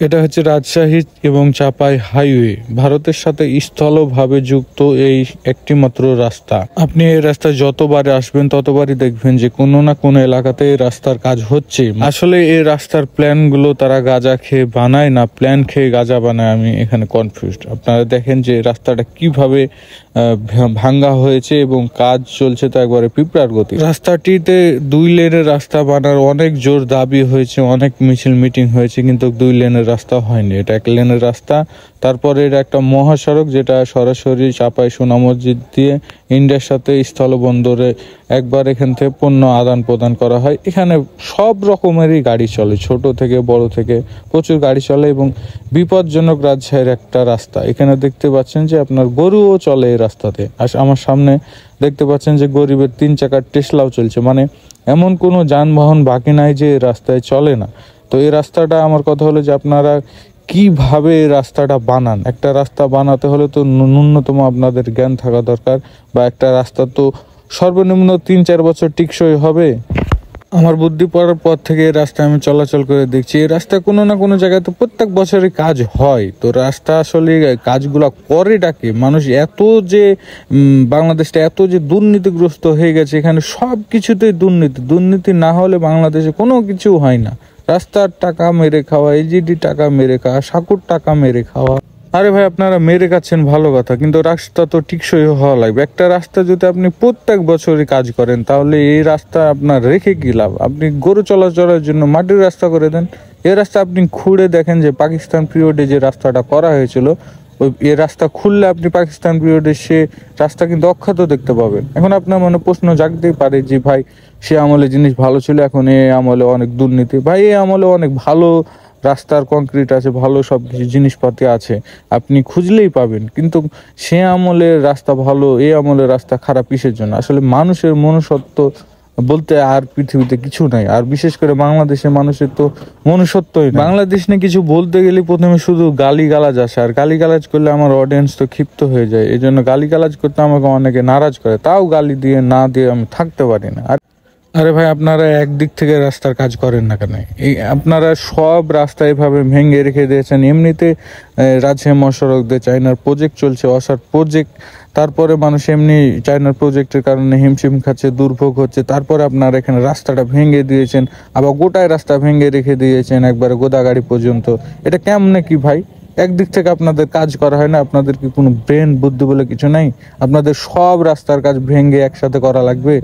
এটা হচ্ছে রাজশাহী এবং চাপাই হাইওয়ে, ভারতের সাথে স্থলভাবে যুক্ত এই একটি মাত্র রাস্তা। আপনি এই রাস্তায় যতবারে আসবেন ততবারই দেখবেন যে কোনো না কোনো এলাকাতে এই রাস্তার কাজ হচ্ছে। আসলে এই রাস্তার প্ল্যান গুলো তারা গাঁজা খেয়ে বানায় না প্ল্যান খেয়ে গাঁজা বানায়, আমি এখানে কনফিউজড। আপনারা দেখেন যে রাস্তাটা কিভাবে ভাঙ্গা হয়েছে এবং কাজ চলছে তো একবারে পিঁপড়ার গতি। রাস্তাটিতে 2 লেনের রাস্তা বানার অনেক জোর দাবি হয়েছে, অনেক মিছিল মিটিং হয়েছে, কিন্তু 2 লেনের রাস্তা হয়নি। এটা 1 লেনের রাস্তা। তারপরে এটা একটা মহাসড়ক যেটা সরাসরি চাপাই সোনা মসজিদ দিয়ে ইন্ডিয়ার সাথে স্থলবন্দরে একবার এখান থেকে পণ্য আদান প্রদান করা হয়। এখানে সব রকমেরই গাড়ি চলে, ছোট থেকে বড় থেকে প্রচুর গাড়ি চলে এবং বিপজ্জনক রাজশাহীর একটা রাস্তা। এখানে দেখতে পাচ্ছেন যে আপনার গরুও চলে এই রাস্তাতে। আর আমার সামনে দেখতে পাচ্ছেন যে গরিবের 3 চাকার টেসলাও চলছে, মানে এমন কোনো যানবাহন বাকি নাই যে রাস্তায় চলে না। তো এই রাস্তাটা, আমার কথা হলো যে আপনারা কিভাবে এই রাস্তাটা বানান। একটা রাস্তা বানাতে হলে তো ন্যূনতম আপনাদের জ্ঞান থাকা দরকার, বা একটা রাস্তা তো সর্বনিম্ন 3-4 বছর টিকসই হবে। আমার বুদ্ধি পড়ার পর থেকে এই রাস্তায় আমি চলাচল করে দেখছি এই রাস্তায় কোনো না কোনো জায়গায় তো প্রত্যেক বছরই কাজ হয়। তো রাস্তা আসলে কাজগুলা করে ডাকে মানুষ এত যে বাংলাদেশটা এত যে দুর্নীতিগ্রস্ত হয়ে গেছে, এখানে সব কিছুতেই দুর্নীতি না হলে বাংলাদেশে কোনো কিছু হয় না। রাস্তার টাকা মেরে খাওয়া, এজিডি টাকা মেরে খাওয়া, সাকুর টাকা মেরে খাওয়া। আরে ভাই, আপনারা মেরে খাচ্ছেন ভালো কথা, কিন্তু রাস্তা তো টিকসই হওয়া লাগবে। একটা রাস্তা যদি আপনি প্রত্যেক বছরই কাজ করেন তাহলে এই রাস্তা আপনার রেখে কি লাভ? আপনি গরু চলাচলের জন্য মাটির রাস্তা করে দেন। এই রাস্তা আপনি খুঁড়ে দেখেন যে পাকিস্তান পিরিয়ডে যে রাস্তাটা করা হয়েছিল, ওই এই রাস্তা খুললে আপনি পাকিস্তান পিরিয়ডে সে রাস্তা কিন্তু অক্ষত দেখতে পাবেন। এখন আপনার মনে প্রশ্ন জাগতেই পারে যে ভাই, সে আমলে জিনিস ভালো ছিল, এখন এই আমলে অনেক দুর্নীতি। ভাই, এই আমলে অনেক ভালো রাস্তার কংক্রিট আছে, ভালো সব কিছু জিনিসপাতি আছে, আপনি খুঁজলেই পাবেন। কিন্তু সে আমলের রাস্তা ভালো, এই আমলের রাস্তা খারাপ কিসের জন্য? আসলে মানুষের মনুষ্যত্ব বলতে আর পৃথিবীতে কিছু নাই। আর বিশেষ করে বাংলাদেশের মানুষের তো মনুষ্যত্বই নাই। বাংলাদেশ নিয়ে কিছু বলতে গেলে প্রথমে শুধু গালিগালাজ আসে, আর গালিগালাজ করলে আমার অডিয়েন্স তো ক্ষিপ্ত হয়ে যায়। এই জন্য গালিগালাজ করতে আমাকে অনেকে নারাজ করে, তাও গালি দিয়ে না দিয়ে আমি থাকতে পারি না। আরে ভাই, আপনারা একদিক থেকে রাস্তার কাজ করেন না কেন? এই আপনারা সব রাস্তা এভাবে ভেঙে রেখে দিয়েছেন। এমনিতে রাজশাহী মহাসড়ক দিয়ে চায়নার প্রজেক্ট চলছে, অসার প্রজেক্ট। তারপরে মানুষ এমনি চায়নার প্রজেক্টের কারণে হিমশিম খাচ্ছে, দুর্ভোগ হচ্ছে। তারপরে আপনারা এখানে রাস্তাটা ভেঙে দিয়েছেন, আবার গোটায় রাস্তা ভেঙে রেখে দিয়েছেন একবারে গোদাগাড়ি পর্যন্ত। এটা কেমনে কি ভাই? একদিক থেকে আপনাদের কাজ করা হয় না? আপনাদের কি কোনো ব্রেন বুদ্ধি বলে কিছু নাই? আপনাদের সব রাস্তার কাজ ভেঙে একসাথে করা লাগবে?